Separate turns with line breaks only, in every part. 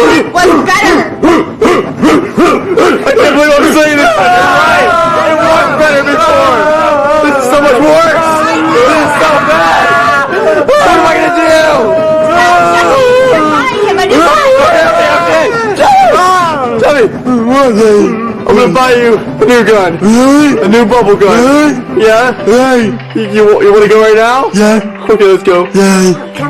before was better.
I can't believe I'm saying this. You're right. It was better before. This is so much worse. This is so bad. What am I gonna do? Tommy, I'm gonna buy you a new gun. A new bubble gun. Yeah? You wanna go right now?
Yeah.
Okay, let's go.
Yeah.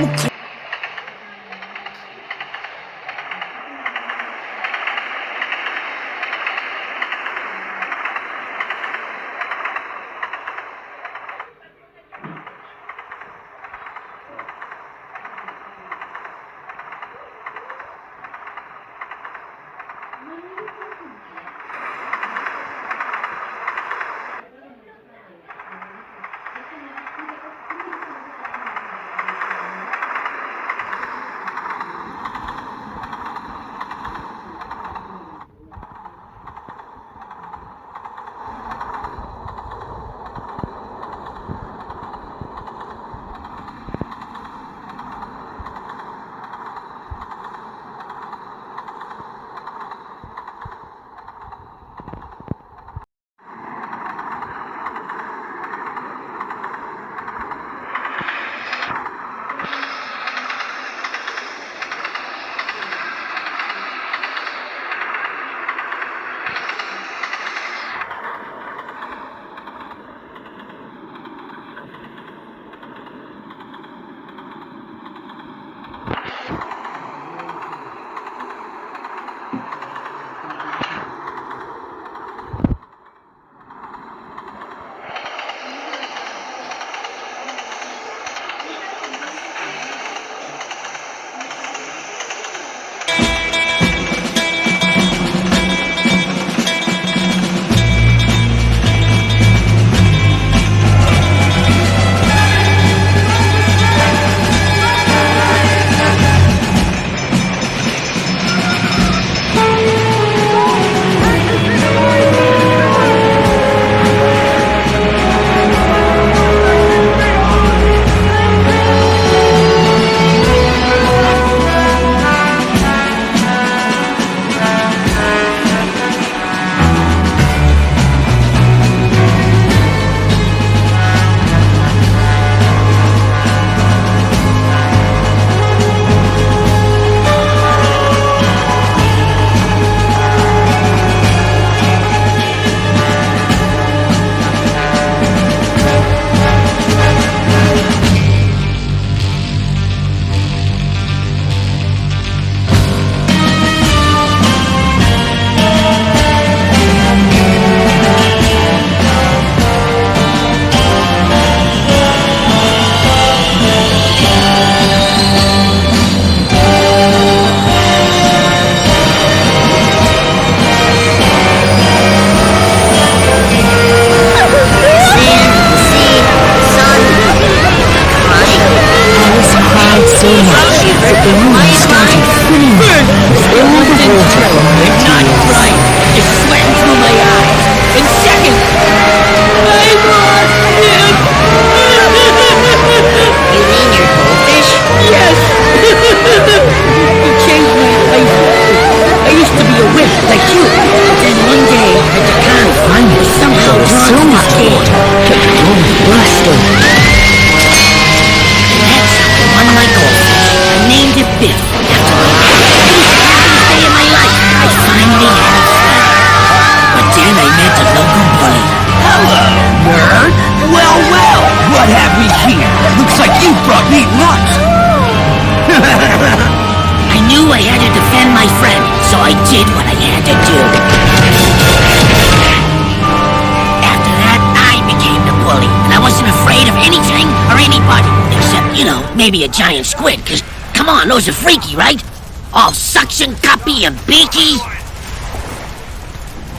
Maybe a giant squid, cause come on, those are freaky, right? All suction cuppy and beaky.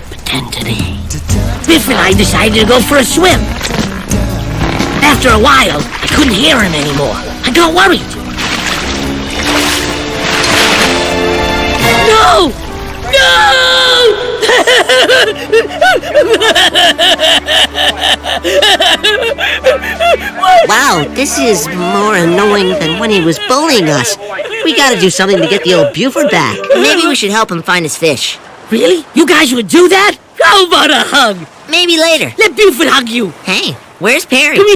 But then today, Biff and I decided to go for a swim. After a while, I couldn't hear him anymore. I got worried. No!
Wow, this is more annoying than when he was bullying us. We gotta do something to get the old Buford back. Maybe we should help him find his fish.
Really? You guys would do that? How about a hug?
Maybe later.
Let Buford hug you.
Hey, where's Perry?
Come here.